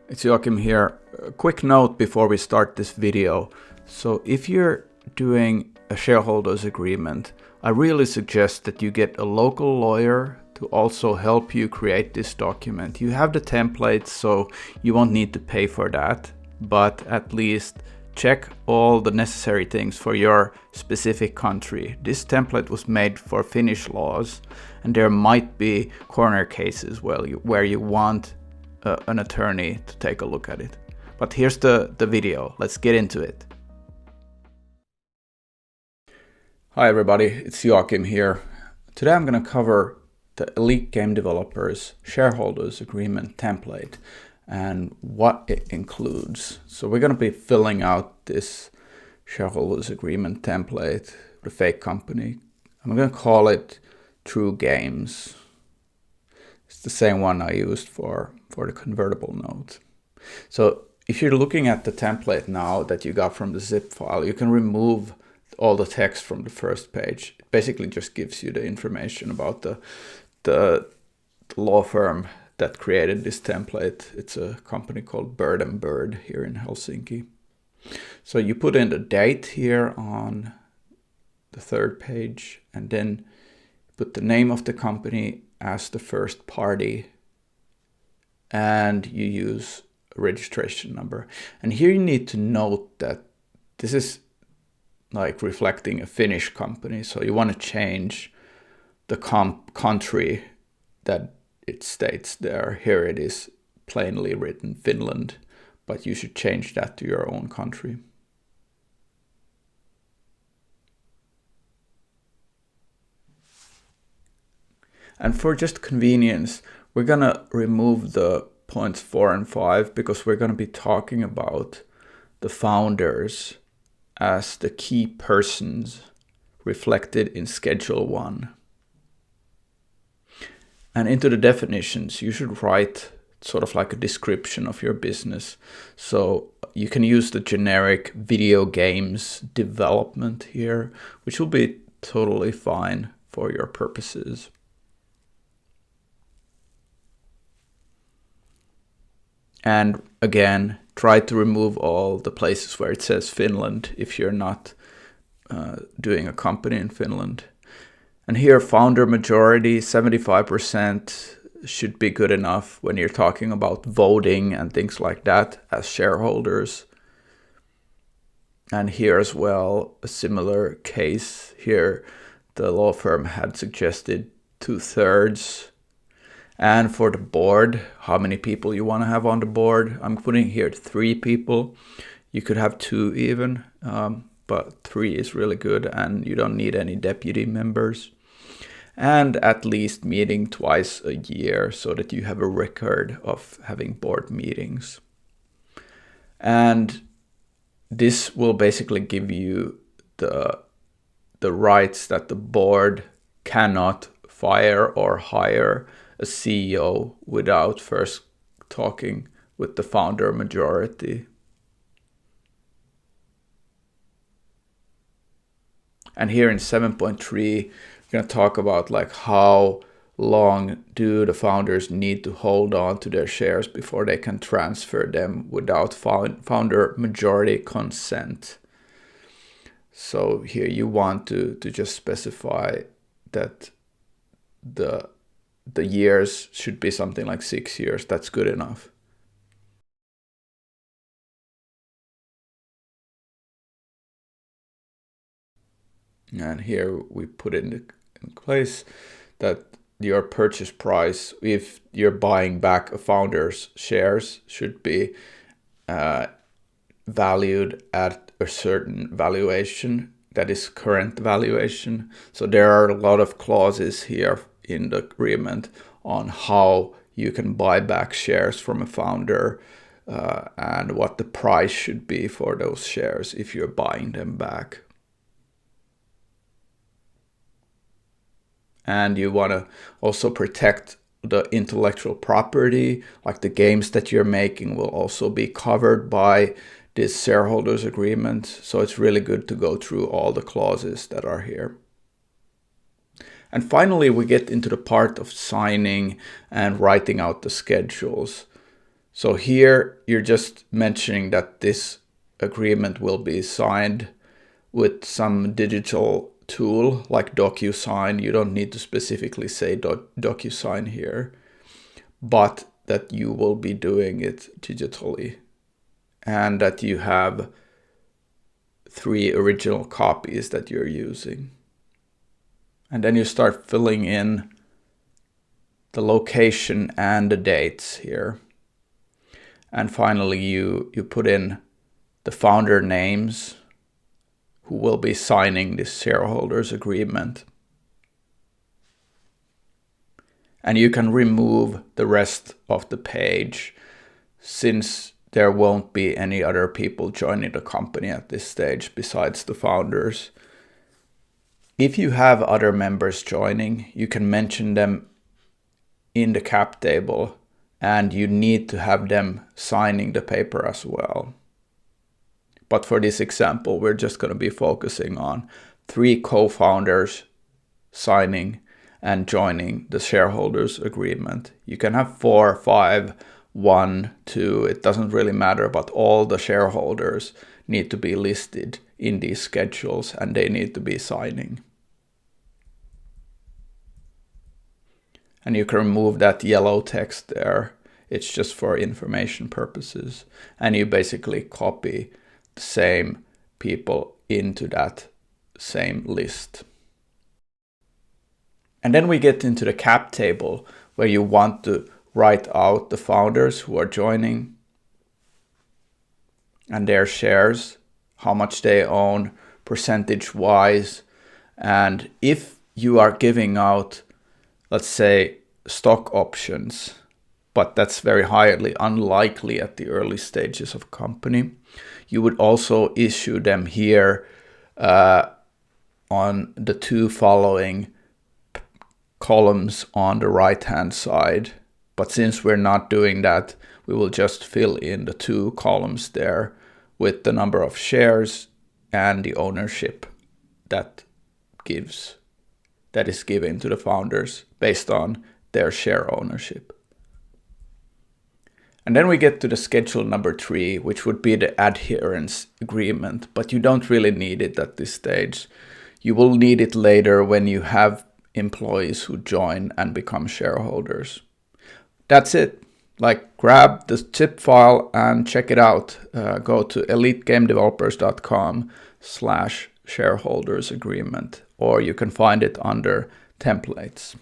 It's Joachim here. A quick note before we start this video. So if you're doing a shareholders agreement, I really suggest that you get a local lawyer to also help you create this document. You have the templates, so you won't need to pay for that, but at least check all the necessary things for your specific country. This template was made for Finnish laws, and there might be corner cases where you want an attorney to take a look at it. But here's the video. Let's get into it. Hi everybody, it's Joachim here. Today I'm going to cover the Elite Game Developers Shareholders Agreement template and what it includes. So we're going to be filling out this Shareholders Agreement template with a fake company. I'm going to call it True Games. It's the same one I used for the convertible note. So if you're looking at the template now that you got from the zip file, you can remove all the text from the first page. It basically just gives you the information about the law firm that created this template. It's a company called Bird & Bird here in Helsinki. So you put in the date here on the third page, and then put the name of the company as the first party, and you use a registration number. And here you need to note that this is like reflecting a Finnish company, so you want to change the country that it states there. Here it is plainly written Finland, but you should change that to your own country. And for just convenience, we're going to remove the points 4 and 5 because we're going to be talking about the founders as the key persons reflected in Schedule 1. And into the definitions, you should write sort of like a description of your business. So you can use the generic video games development here, which will be totally fine for your purposes. And again, try to remove all the places where it says Finland if you're not doing a company in Finland. And here, founder majority, 75% should be good enough when you're talking about voting and things like that as shareholders. And here as well, a similar case. Here, the law firm had suggested 2/3. And for the board, how many people you want to have on the board. I'm putting here 3 people. You could have 2 even, but 3 is really good, and you don't need any deputy members. And at least meeting twice a year so that you have a record of having board meetings. And this will basically give you the rights that the board cannot fire or hire a CEO without first talking with the founder majority. And here in 7.3, we're going to talk about like how long do the founders need to hold on to their shares before they can transfer them without founder majority consent. So here you want to just specify that the years should be something like 6 years. That's good enough. And here we put in place that your purchase price, if you're buying back a founder's shares, should be valued at a certain valuation, that is current valuation. So there are a lot of clauses here in the agreement on how you can buy back shares from a founder and what the price should be for those shares if you're buying them back. And you want to also protect the intellectual property, like the games that you're making will also be covered by this shareholders agreement. So it's really good to go through all the clauses that are here. And finally, we get into the part of signing and writing out the schedules. So here you're just mentioning that this agreement will be signed with some digital tool like DocuSign. You don't need to specifically say DocuSign here, but that you will be doing it digitally and that you have 3 original copies that you're using. And then you start filling in the location and the dates here. And finally, you put in the founder names who will be signing this shareholders agreement. And you can remove the rest of the page since there won't be any other people joining the company at this stage besides the founders. If you have other members joining, you can mention them in the cap table, and you need to have them signing the paper as well. But for this example, we're just going to be focusing on 3 co-founders signing and joining the shareholders agreement. You can have 4, 5, 1, 2, it doesn't really matter, but all the shareholders need to be listed in these schedules and they need to be signing. And you can remove that yellow text there. It's just for information purposes. And you basically copy the same people into that same list. And then we get into the cap table where you want to write out the founders who are joining and their shares, how much they own, percentage-wise. And if you are giving out, let's say, stock options, but that's very highly unlikely at the early stages of company, you would also issue them here on the 2 following columns on the right hand side. But since we're not doing that, we will just fill in the 2 columns there with the number of shares and the ownership that is given to the founders based on their share ownership. And then we get to the schedule number 3, which would be the adherence agreement, but you don't really need it at this stage. You will need it later when you have employees who join and become shareholders. That's it. Grab the zip file and check it out. Go to elitegamedevelopers.com/shareholders agreement, or you can find it under templates.